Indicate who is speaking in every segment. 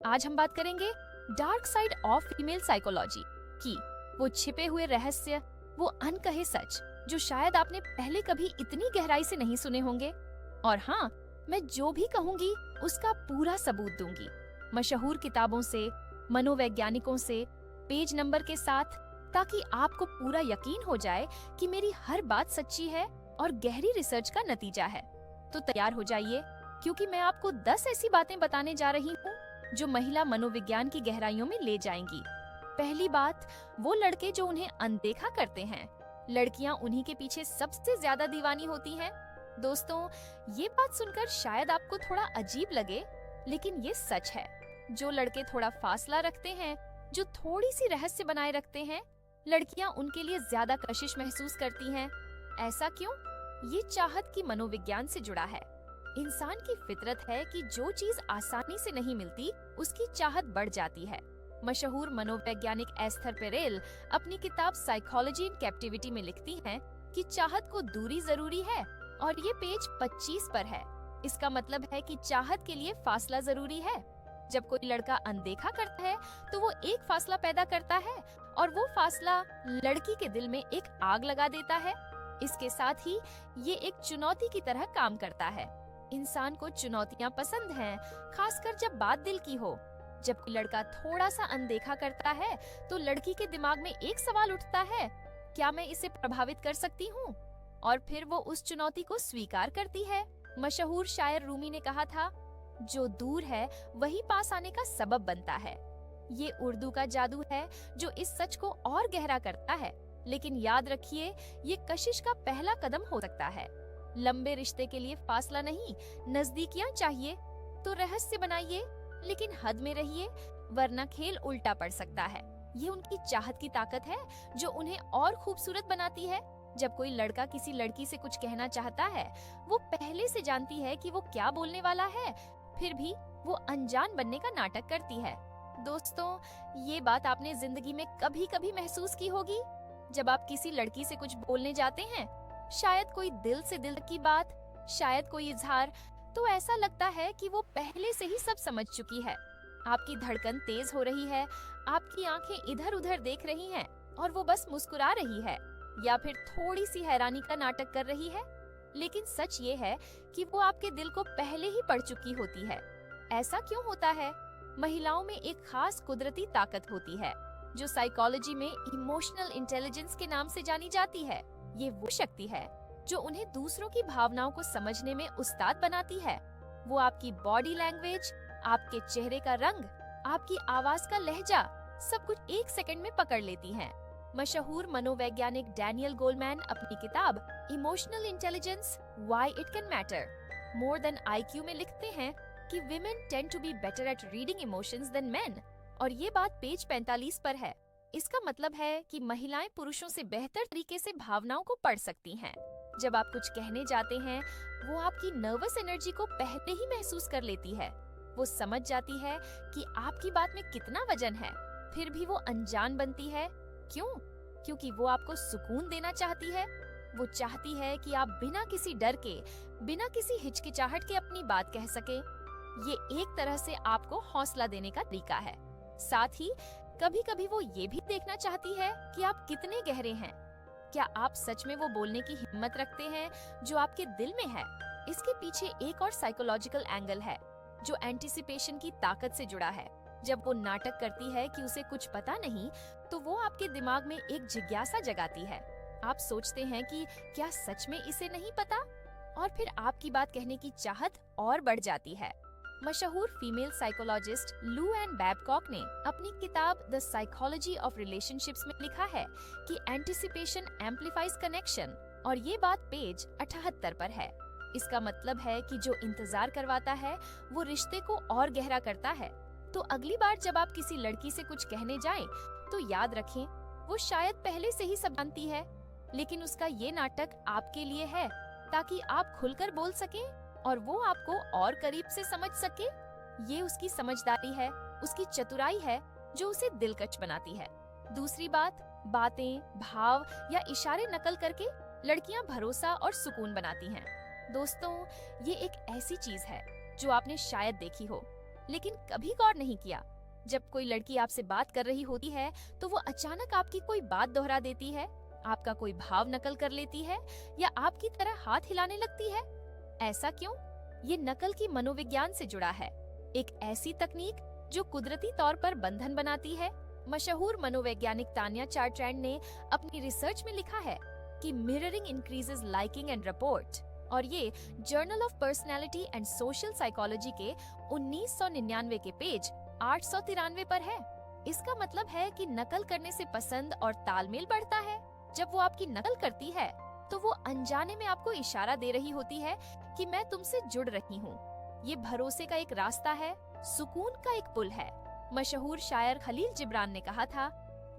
Speaker 1: आज हम बात करेंगे dark side of female psychology की, वो छिपे हुए रहस्य, वो अनकहे सच जो शायद आपने पहले कभी इतनी गहराई से नहीं सुने होंगे। और हाँ, मैं जो भी कहूंगी उसका पूरा सबूत दूंगी, मशहूर किताबों से, मनोवैज्ञानिकों से, पेज नंबर के साथ, ताकि आपको पूरा यकीन हो जाए कि मेरी हर बात सच्ची है और गहरी रिसर्च का नतीजा है। तो तैयार हो जाइए, क्योंकि मैं आपको 10 ऐसी बातें बताने जा रही हूँ जो महिला मनोविज्ञान की गहराइयों में ले जाएंगी। पहली बात, वो लड़के जो उन्हें अनदेखा करते हैं, लड़कियां उन्हीं के पीछे सबसे ज्यादा दीवानी होती हैं। दोस्तों, ये बात सुनकर शायद आपको थोड़ा अजीब लगे, लेकिन ये सच है। जो लड़के थोड़ा फासला रखते हैं, जो थोड़ी सी रहस्य बनाए रखते हैं, लड़कियां उनके लिए ज्यादा कशिश महसूस करती हैं। ऐसा क्यों? ये चाहत की मनोविज्ञान से जुड़ा है। इंसान की फितरत है कि जो चीज आसानी से नहीं मिलती, उसकी चाहत बढ़ जाती है। मशहूर मनोवैज्ञानिक एस्थर पेरेल अपनी किताब साइकोलॉजी इन कैप्टिविटी में लिखती हैं कि चाहत को दूरी जरूरी है, और ये पेज 25 पर है। इसका मतलब है कि चाहत के लिए फासला जरूरी है। जब कोई लड़का अनदेखा करता है तो वो एक फासला पैदा करता है, और वो फासला लड़की के दिल में एक आग लगा देता है। इसके साथ ही ये एक चुनौती की तरह काम करता है। इंसान को चुनौतियां पसंद हैं, खासकर जब बात दिल की हो। जब कोई लड़का थोड़ा सा अनदेखा करता है तो लड़की के दिमाग में एक सवाल उठता है, क्या मैं इसे प्रभावित कर सकती हूँ? और फिर वो उस चुनौती को स्वीकार करती है। मशहूर शायर रूमी ने कहा था, जो दूर है वही पास आने का सबब बनता है। ये उर्दू का जादू है जो इस सच को और गहरा करता है। लेकिन याद रखिए, ये कशिश का पहला कदम हो सकता है। लंबे रिश्ते के लिए फासला नहीं, नजदीकियां चाहिए। तो रहस्य बनाइए, लेकिन हद में रहिए, वरना खेल उल्टा पड़ सकता है। ये उनकी चाहत की ताकत है जो उन्हें और खूबसूरत बनाती है। जब कोई लड़का किसी लड़की से कुछ कहना चाहता है, वो पहले से जानती है कि वो क्या बोलने वाला है, फिर भी वो अनजान बनने का नाटक करती है। दोस्तों, ये बात आपने जिंदगी में कभी कभी महसूस की होगी। जब आप किसी लड़की से कुछ बोलने जाते हैं, शायद कोई दिल से दिल की बात, शायद कोई इजहार, तो ऐसा लगता है कि वो पहले से ही सब समझ चुकी है। आपकी धड़कन तेज हो रही है, आपकी आंखें इधर उधर देख रही हैं, और वो बस मुस्कुरा रही है या फिर थोड़ी सी हैरानी का नाटक कर रही है। लेकिन सच ये है कि वो आपके दिल को पहले ही पढ़ चुकी होती है। ऐसा क्यों होता है? महिलाओं में एक खास कुदरती ताकत होती है जो साइकोलॉजी में इमोशनल इंटेलिजेंस के नाम से जानी जाती है। ये वो शक्ति है जो उन्हें दूसरों की भावनाओं को समझने में उस्ताद बनाती है। वो आपकी बॉडी लैंग्वेज, आपके चेहरे का रंग, आपकी आवाज का लहजा, सब कुछ एक सेकंड में पकड़ लेती हैं। मशहूर मनोवैज्ञानिक डैनियल गोलमैन अपनी किताब emotional intelligence why it can matter more than IQ में लिखते हैं कि women tend to be better at reading emotions than men, और ये बात पेज 45 पर है। इसका मतलब है कि महिलाएं पुरुषों से बेहतर तरीके से भावनाओं को पढ़ सकती हैं। जब आप कुछ कहने जाते हैं, वो आपकी नर्वस एनर्जी को पहले ही महसूस कर लेती है। वो समझ जाती है कि आपकी बात में कितना वजन है, फिर भी वो अनजान बनती है। क्यों? क्योंकि वो आपको सुकून देना चाहती है। वो चाहती है कि आप बिना किसी डर के, बिना किसी हिचकिचाहट के अपनी बात कह सके। ये एक तरह से आपको हौसला देने का तरीका है। साथ ही कभी कभी वो ये भी देखना चाहती है कि आप कितने गहरे हैं। क्या आप सच में वो बोलने की हिम्मत रखते हैं जो आपके दिल में है? इसके पीछे एक और साइकोलॉजिकल एंगल है जो एंटिसिपेशन की ताकत से जुड़ा है। जब वो नाटक करती है कि उसे कुछ पता नहीं, तो वो आपके दिमाग में एक जिज्ञासा जगाती है। आप सोचते हैं कि क्या सच में इसे नहीं पता, और फिर आपकी बात कहने की चाहत और बढ़ जाती है। मशहूर फीमेल साइकोलॉजिस्ट लू एंड बैबकॉक ने अपनी किताब द साइकोलॉजी ऑफ रिलेशनशिप्स में लिखा है कि एंटिसिपेशन एम्पलीफाइज कनेक्शन, और ये बात पेज 78 पर है। इसका मतलब है कि जो इंतजार करवाता है, वो रिश्ते को और गहरा करता है। तो अगली बार जब आप किसी लड़की से कुछ कहने जाएं, तो याद रखें, वो शायद पहले से ही सब जानती है, लेकिन उसका ये नाटक आपके लिए है ताकि आप खुलकर बोल सकें और वो आपको और करीब से समझ सके। ये उसकी समझदारी है, उसकी चतुराई है जो उसे दिलकश बनाती है। दूसरी बात, बातें, भाव या इशारे नकल करके लड़कियां भरोसा और सुकून बनाती हैं। दोस्तों, ये एक ऐसी चीज है जो आपने शायद देखी हो, लेकिन कभी गौर नहीं किया जब कोई लड़की आपसे बात कर रही होती है तो वो अचानक आपकी कोई बात दोहरा देती है, आपका कोई भाव नकल कर लेती है या आपकी तरह हाथ हिलाने लगती है? ऐसा क्यों? ये नकल की मनोविज्ञान से जुड़ा है, एक ऐसी तकनीक जो कुदरती तौर पर बंधन बनाती है। मशहूर मनोवैज्ञानिक तान्या चार्ट्रैंड ने अपनी रिसर्च में लिखा है कि mirroring increases liking and report, और ये journal of personality and social psychology के 1999 के पेज 893 पर है। इसका मतलब है कि नकल करने से पसंद और तालमेल बढ़ता है। जब वो आपकी नकल करती है तो वो अनजाने में आपको इशारा दे रही होती है कि मैं तुमसे जुड़ रही हूँ। ये भरोसे का एक रास्ता है, सुकून का एक पुल है। मशहूर शायर खलील जिब्रान ने कहा था,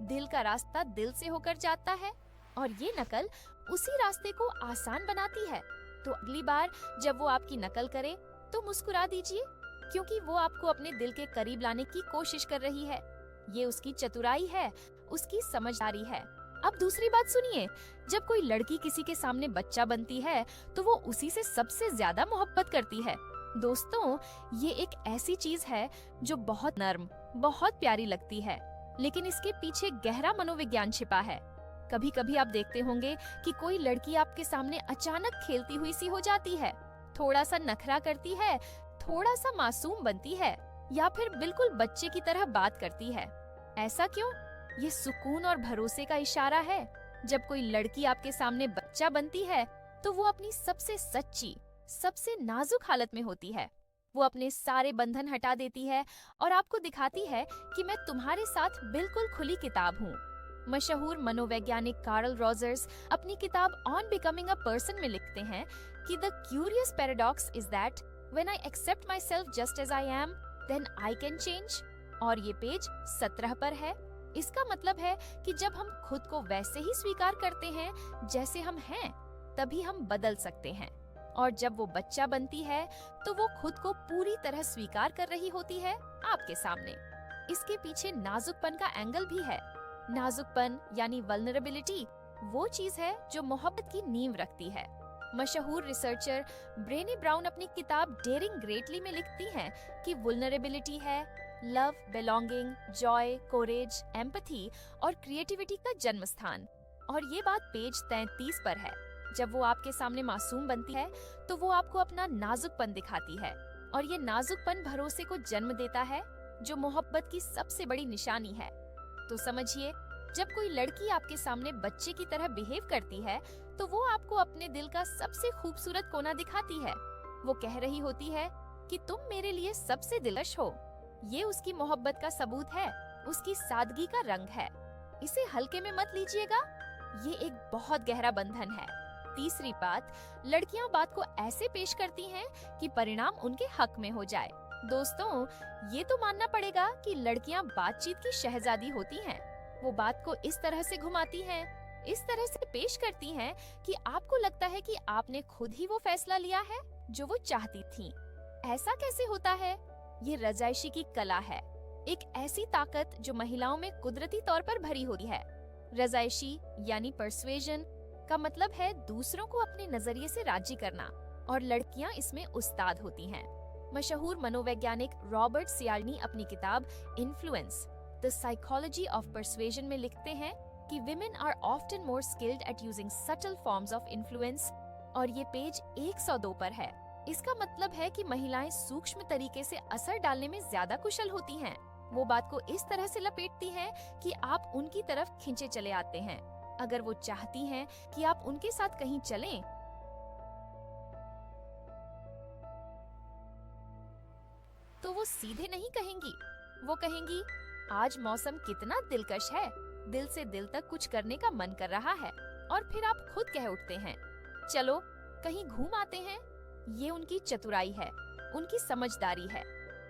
Speaker 1: दिल का रास्ता दिल से होकर जाता है, और ये नकल उसी रास्ते को आसान बनाती है। तो अगली बार जब वो आपकी नकल करे तो मुस्कुरा दीजिए, क्योंकि वो आपको अपने दिल के करीब लाने की कोशिश कर रही है। ये उसकी चतुराई है, उसकी समझदारी है। अब दूसरी बात सुनिए, जब कोई लड़की किसी के सामने बच्चा बनती है तो वो उसी से सबसे ज्यादा मोहब्बत करती है। दोस्तों, ये एक ऐसी चीज है जो बहुत नर्म, बहुत प्यारी लगती है, लेकिन इसके पीछे गहरा मनोविज्ञान छिपा है। कभी कभी आप देखते होंगे कि कोई लड़की आपके सामने अचानक खेलती हुई सी हो जाती है, थोड़ा सा नखरा करती है, थोड़ा सा मासूम बनती है, या फिर बिल्कुल बच्चे की तरह बात करती है। ऐसा क्यों? ये सुकून और भरोसे का इशारा है। जब कोई लड़की आपके सामने बच्चा बनती है तो वो अपनी सबसे सच्ची, सबसे नाजुक हालत में होती है। वो अपने सारे बंधन हटा देती है और आपको दिखाती है कि मैं तुम्हारे साथ बिल्कुल खुली किताब हूँ। मशहूर मनोवैज्ञानिक कार्ल रॉजर्स अपनी किताब ऑन बिकमिंग अ पर्सन में लिखते हैं कि the curious paradox is that when I accept myself just as I am, then I can change. और ये पेज 17 पर है। इसका मतलब है कि जब हम खुद को वैसे ही स्वीकार करते हैं जैसे हम हैं, तभी हम बदल सकते हैं। और जब वो बच्चा बनती है तो वो खुद को पूरी तरह स्वीकार कर रही होती है आपके सामने। इसके पीछे नाजुकपन का एंगल भी है। नाजुकपन यानी वल्नरेबिलिटी वो चीज है जो मोहब्बत की नींव रखती है। मशहूर रिसर्चर ब्रेने ब्राउन अपनी किताब डेयरिंग ग्रेटली में लिखती हैं कि वल्नरेबिलिटी है लव, बिलोंगिंग, जॉय, कोरेज, एम्पैथी और क्रिएटिविटी का जन्म स्थान। और ये बात पेज 33 पर है। जब वो आपके सामने मासूम बनती है तो वो आपको अपना नाजुकपन दिखाती है, और ये नाजुकपन भरोसे को जन्म देता है, जो मोहब्बत की सबसे बड़ी निशानी है। तो समझिए, जब कोई लड़की आपके सामने बच्चे की तरह बिहेव करती है तो वो आपको अपने दिल का सबसे खूबसूरत कोना दिखाती है। वो कह रही होती है कि तुम मेरे लिए सबसे दिलकश हो। ये उसकी मोहब्बत का सबूत है, उसकी सादगी का रंग है। इसे हल्के में मत लीजिएगा, ये एक बहुत गहरा बंधन है। तीसरी बात, लड़कियां बात को ऐसे पेश करती हैं कि परिणाम उनके हक में हो जाए। दोस्तों, ये तो मानना पड़ेगा कि लड़कियां बातचीत की शहजादी होती हैं। वो बात को इस तरह से घुमाती हैं, इस तरह से पेश करती हैं कि आपको लगता है कि आपने खुद ही वो फैसला लिया है जो वो चाहती थी। ऐसा कैसे होता है? ये रजाइशी की कला है, एक ऐसी ताकत जो महिलाओं में कुदरती तौर पर भरी होती है। रजाइशी यानी परसुएजन का मतलब है दूसरों को अपने नजरिए से राजी करना, और लड़कियां इसमें उस्ताद होती हैं। मशहूर मनोवैज्ञानिक रॉबर्ट सियाल्नी अपनी किताब इन्फ्लुएंस द साइकोलॉजी ऑफ परसुएजन में लिखते हैं कि women are often more skilled at using subtle forms of influence, और ये पेज 102 पर है। इसका मतलब है कि महिलाएं सूक्ष्म तरीके से असर डालने में ज्यादा कुशल होती हैं। वो बात को इस तरह से लपेटती हैं कि आप उनकी तरफ खींचे चले आते हैं। अगर वो चाहती हैं कि आप उनके साथ कहीं चलें, तो वो सीधे नहीं कहेंगी। वो कहेंगी, आज मौसम कितना दिलकश है, दिल से दिल तक कुछ करने का मन कर रहा है। और फिर आप खुद कह उठते हैं, चलो कहीं घूम आते हैं। ये उनकी चतुराई है, उनकी समझदारी है।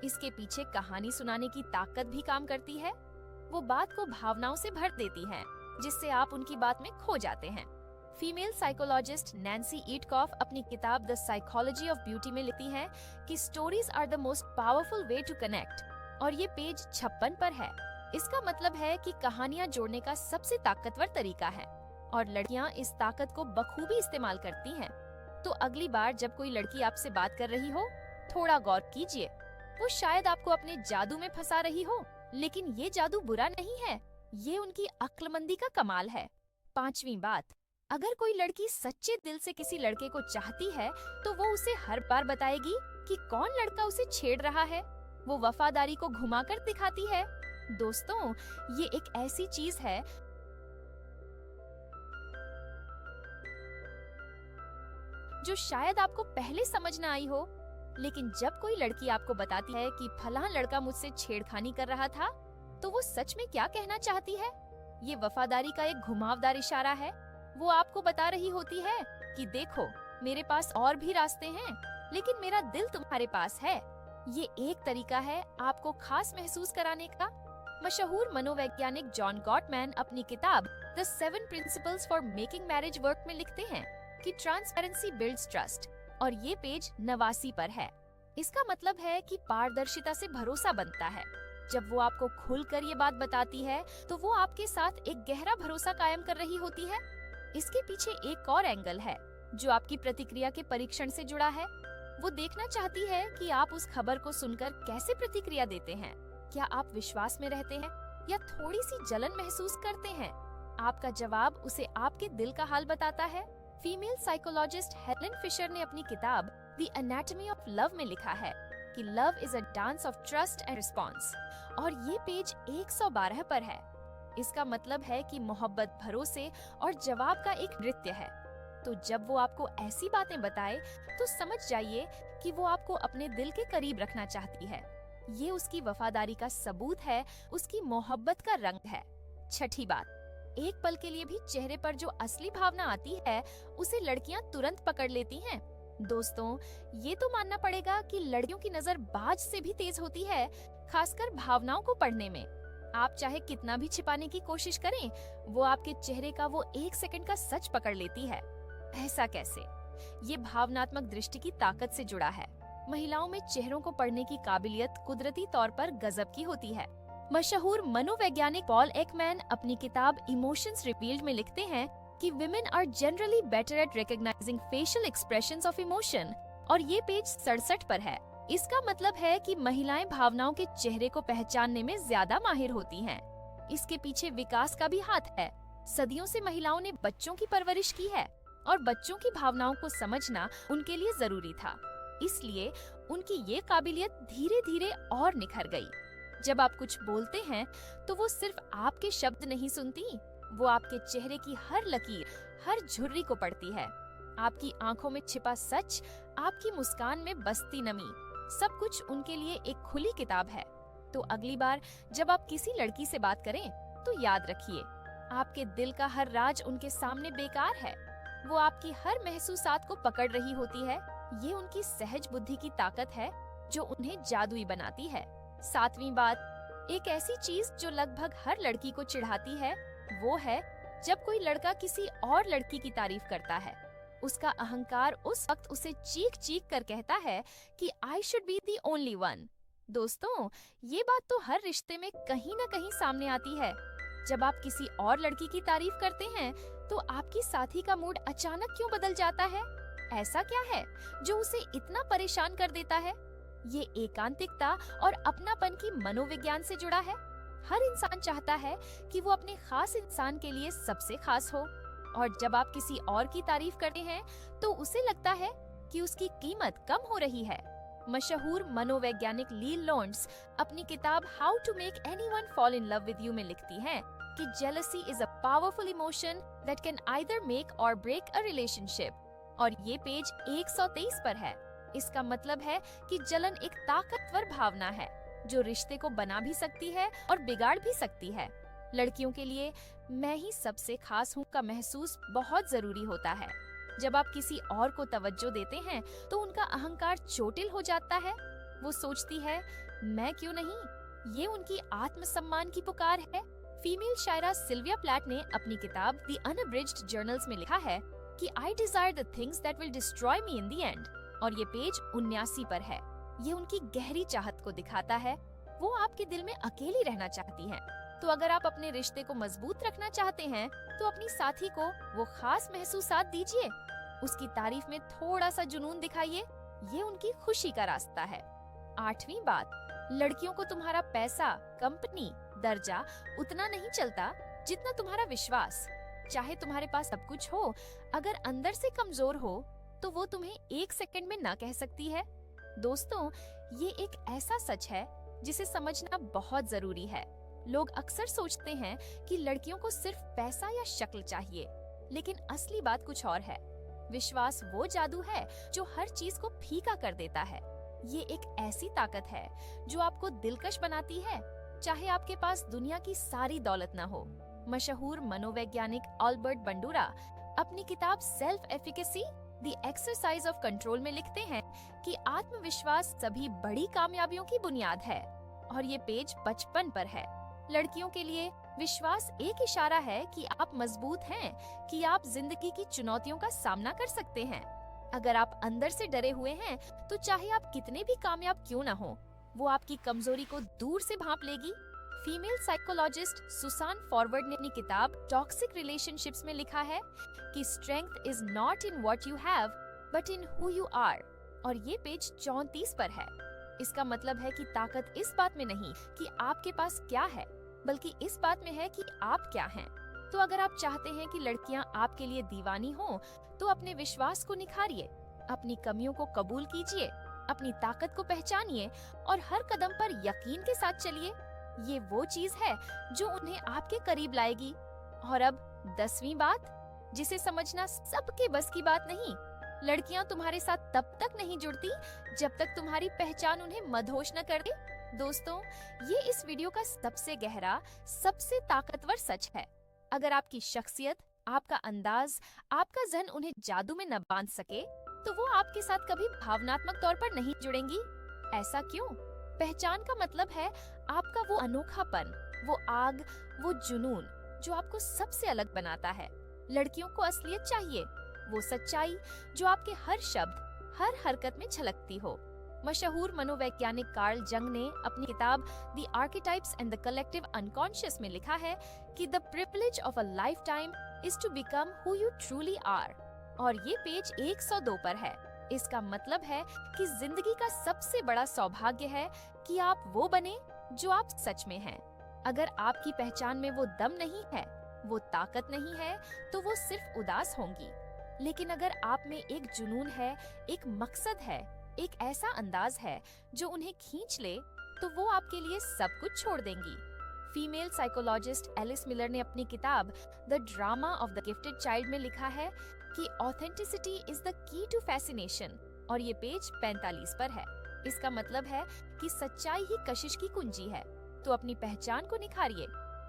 Speaker 1: इसके पीछे कहानी सुनाने की ताकत भी काम करती है। वो बात को भावनाओं से भर देती हैं, जिससे आप उनकी बात में खो जाते हैं। फीमेल साइकोलॉजिस्ट नैन्सी ईटकॉफ अपनी किताब द साइकोलॉजी ऑफ ब्यूटी में लिखती हैं कि stories are the most powerful way to connect, और ये पेज 56 पर है। इसका मतलब है कि कहानियां जोड़ने का सबसे ताकतवर तरीका है, और लड़कियां इस ताकत को बखूबी इस्तेमाल करती हैं। तो अगली बार जब कोई लड़की आपसे बात कर रही हो, थोड़ा गौर कीजिए, वो शायद आपको अपने जादू में फंसा रही हो, लेकिन ये जादू बुरा नहीं है, ये उनकी अक्लमंदी का कमाल है। पांचवी बात, अगर कोई लड़की सच्चे दिल से किसी लड़के को चाहती है तो वो उसे हर बार बताएगी कि कौन लड़का उसे छेड़ रहा है। वो वफादारी को घुमाकर दिखाती है। दोस्तों, ये एक ऐसी चीज है जो शायद आपको पहले समझ न आई हो, लेकिन जब कोई लड़की आपको बताती है कि फलां लड़का मुझसे छेड़खानी कर रहा था, तो वो सच में क्या कहना चाहती है? ये वफादारी का एक घुमावदार इशारा है। वो आपको बता रही होती है कि देखो, मेरे पास और भी रास्ते हैं, लेकिन मेरा दिल तुम्हारे पास है। ये एक तरीका है आपको खास महसूस कराने का। मशहूर मनोवैज्ञानिक जॉन गॉटमैन अपनी किताब the 7 principles for making marriage work में लिखते हैं कि ट्रांसपेरेंसी बिल्ड्स ट्रस्ट, और ये पेज 89 पर है। इसका मतलब है कि पारदर्शिता से भरोसा बनता है। जब वो आपको खुलकर ये बात बताती है, तो वो आपके साथ एक गहरा भरोसा कायम कर रही होती है। इसके पीछे एक और एंगल है जो आपकी प्रतिक्रिया के परीक्षण से जुड़ा है। वो देखना चाहती है कि आप उस खबर को सुनकर कैसे प्रतिक्रिया देते हैं। क्या आप विश्वास में रहते हैं या थोड़ी सी जलन महसूस करते हैं? आपका जवाब उसे आपके दिल का हाल बताता है। फीमेल साइकोलॉजिस्ट हेलेन फिशर ने अपनी किताब द एनाटॉमी ऑफ लव में लिखा है कि love is a dance of trust and response, और ये पेज 112 पर है। इसका मतलब है कि मोहब्बत भरोसे और जवाब का एक नृत्य है। तो जब वो आपको ऐसी बातें बताए, तो समझ जाइए कि वो आपको अपने दिल के करीब रखना चाहती है। ये उसकी वफादारी का सबूत है, उसकी मोहब्बत का रंग है। छठी बात, एक पल के लिए भी चेहरे पर जो असली भावना आती है, उसे लड़कियां तुरंत पकड़ लेती हैं। दोस्तों, ये तो मानना पड़ेगा कि लड़कियों की नजर बाज से भी तेज होती है, खासकर भावनाओं को पढ़ने में। आप चाहे कितना भी छिपाने की कोशिश करें, वो आपके चेहरे का वो 1 सेकंड का सच पकड़ लेती है। ऐसा कैसे? ये भावनात्मक दृष्टि की ताकत से जुड़ा है। महिलाओं में चेहरों को पढ़ने की काबिलियत कुदरती तौर पर गजब की होती है। मशहूर मनोवैज्ञानिक पॉल एकमैन अपनी किताब इमोशंस रिवील्ड में लिखते हैं कि women are generally better at recognizing facial expressions of emotion, और ये पेज 67 पर है। इसका मतलब है कि महिलाएं भावनाओं के चेहरे को पहचानने में ज्यादा माहिर होती हैं। इसके पीछे विकास का भी हाथ है। सदियों से महिलाओं ने बच्चों की परवरिश की है, और बच्चों की भावनाओं को समझना उनके लिए जरूरी था। इसलिए उनकी ये काबिलियत धीरे धीरे और निखर गई। जब आप कुछ बोलते हैं, तो वो सिर्फ आपके शब्द नहीं सुनती, वो आपके चेहरे की हर लकीर, हर झुर्री को पढ़ती है। आपकी आंखों में छिपा सच, आपकी मुस्कान में बसती नमी, सब कुछ उनके लिए एक खुली किताब है। तो अगली बार जब आप किसी लड़की से बात करें, तो याद रखिए, आपके दिल का हर राज उनके सामने बेकार है। वो आपकी हर महसूसात को पकड़ रही होती है। ये उनकी सहज बुद्धि की ताकत है जो उन्हें जादुई बनाती है। 7वीं बात, एक ऐसी चीज जो लगभग हर लड़की को चिढ़ाती है, वो है जब कोई लड़का किसी और लड़की की तारीफ करता है। उसका अहंकार उस वक्त उसे चीख चीख कर कहता है कि I should be the only one. दोस्तों, ये बात तो हर रिश्ते में कहीं न कहीं सामने आती है। जब आप किसी और लड़की की तारीफ करते हैं, तो आपकी साथी का मूड अचानक क्यों बदल जाता है? ऐसा क्या है जो उसे इतना परेशान कर देता है? ये एकांतिकता और अपनापन की मनोविज्ञान से जुड़ा है। हर इंसान चाहता है कि वो अपने खास इंसान के लिए सबसे खास हो, और जब आप किसी और की तारीफ करते हैं, तो उसे लगता है कि उसकी कीमत कम हो रही है। मशहूर मनोवैज्ञानिक ली लॉन्ड्स अपनी किताब how to make anyone fall in love with you में लिखती हैं कि jealousy is a powerful emotion that can either make or break a relationship, और ये पेज 123 पर है। इसका मतलब है कि जलन एक ताकतवर भावना है जो रिश्ते को बना भी सकती है और बिगाड़ भी सकती है। लड़कियों के लिए मैं ही सबसे खास हूँ का महसूस बहुत जरूरी होता है। जब आप किसी और को तवज्जो देते हैं, तो उनका अहंकार चोटिल हो जाता है। वो सोचती है, मैं क्यों नहीं? ये उनकी आत्मसम्मान की पुकार है। फीमेल शायरा सिल्विया प्लैट ने अपनी किताब द अनअब्रिज्ड जर्नल्स में लिखा है कि आई Dzire the things that will destroy me in the end, और ये पेज 79 पर है। ये उनकी गहरी चाहत को दिखाता है। वो आपके दिल में अकेली रहना चाहती हैं। तो अगर आप अपने रिश्ते को मजबूत रखना चाहते हैं, तो अपनी साथी को वो खास महसूसात दीजिए। उसकी तारीफ में थोड़ा सा जुनून दिखाइए। ये उनकी खुशी का रास्ता है। 8वीं बात, लड़कियों को तुम्हारा पैसा, कंपनी, दर्जा उतना नहीं चलता जितना तुम्हारा विश्वास। चाहे तुम्हारे पास सब कुछ हो, अगर अंदर से कमजोर हो तो वो तुम्हें 1 सेकंड में ना कह सकती है। दोस्तों, ये एक ऐसा सच है जिसे समझना बहुत जरूरी है। लोग अक्सर सोचते हैं कि लड़कियों को सिर्फ पैसा या शक्ल चाहिए, लेकिन असली बात कुछ और है। विश्वास वो जादू है जो हर चीज को फीका कर देता है। ये एक ऐसी ताकत है जो आपको दिलकश बनाती है, चाहे आपके पास दुनिया की सारी दौलत न हो। मशहूर मनोवैज्ञानिक अल्बर्ट बंडूरा अपनी किताब self efficacy the exercise of control में लिखते हैं कि आत्मविश्वास सभी बड़ी कामयाबियों की बुनियाद है। और ये पेज 55 पर है। लड़कियों के लिए विश्वास एक इशारा है कि आप मजबूत हैं, कि आप जिंदगी की चुनौतियों का सामना कर सकते हैं। अगर आप अंदर से डरे हुए हैं, तो चाहे आप कितने भी कामयाब क्यों न हो, वो आपकी कमजोरी को दूर से भांप लेगी। फीमेल साइकोलॉजिस्ट सुसान फॉरवर्ड ने अपनी किताब टॉक्सिक रिलेशनशिप्स में लिखा है कि strength is not in what you have but in who you are, और ये पेज 34 पर है। इसका मतलब है कि ताकत इस बात में नहीं कि आपके पास क्या है, बल्कि इस बात में है कि आप क्या हैं। तो अगर आप चाहते हैं कि लड़कियां आपके लिए दीवानी हों, तो अपने विश्वास को निखारिए, अपनी कमियों को कबूल कीजिए, अपनी ताकत को पहचानिए और हर कदम पर यकीन के साथ चलिए। ये वो चीज है जो उन्हें आपके करीब लाएगी। और अब 10वीं बात, जिसे समझना सबके बस की बात नहीं। लड़कियां तुम्हारे साथ तब तक नहीं जुड़ती जब तक तुम्हारी पहचान उन्हें मदहोश न कर दे। दोस्तों, ये इस वीडियो का सबसे गहरा, सबसे ताकतवर सच है। अगर आपकी शख्सियत, आपका अंदाज, आपका ज़हन उन्हें जादू में न बांध सके, तो वो आपके साथ कभी भावनात्मक तौर पर नहीं जुड़ेंगी। ऐसा क्यों? पहचान का मतलब है आपका वो अनोखापन, वो आग, वो जुनून जो आपको सबसे अलग बनाता है। लड़कियों को असलियत चाहिए, वो सच्चाई जो आपके हर शब्द, हर हरकत में झलकती हो। मशहूर मनोवैज्ञानिक कार्ल जंग ने अपनी किताब the archetypes and the collective unconscious में लिखा है कि the privilege of a lifetime is to become who you truly are, और ये पेज 102 पर है। इसका मतलब है कि जिंदगी का सबसे बड़ा सौभाग्य है कि आप वो बने जो आप सच में हैं। अगर आपकी पहचान में वो दम नहीं है, वो ताकत नहीं है, तो वो सिर्फ उदास होंगी। लेकिन अगर आप में एक जुनून है, एक मकसद है, एक ऐसा अंदाज है जो उन्हें खींच ले, तो वो आपके लिए सब कुछ छोड़ देंगी। फीमेल साइकोलॉजिस्ट एलिस मिलर ने अपनी किताब the drama of the gifted child में लिखा है कि authenticity is the key to fascination, और ये पेज 45 पर है। इसका मतलब है कि सच्चाई ही कशिश की कुंजी है। तो अपनी पहचान को निखारिए,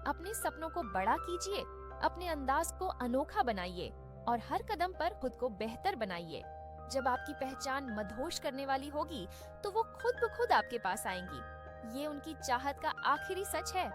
Speaker 1: अपने सपनों को बड़ा कीजिए, अपने अंदाज को अनोखा बनाइए और हर कदम पर खुद को बेहतर बनाइए। जब आपकी पहचान मदहोश करने वाली होगी, तो वो खुद ब खुद आपके पास आएंगी। ये उनकी चाहत का आखिरी सच है।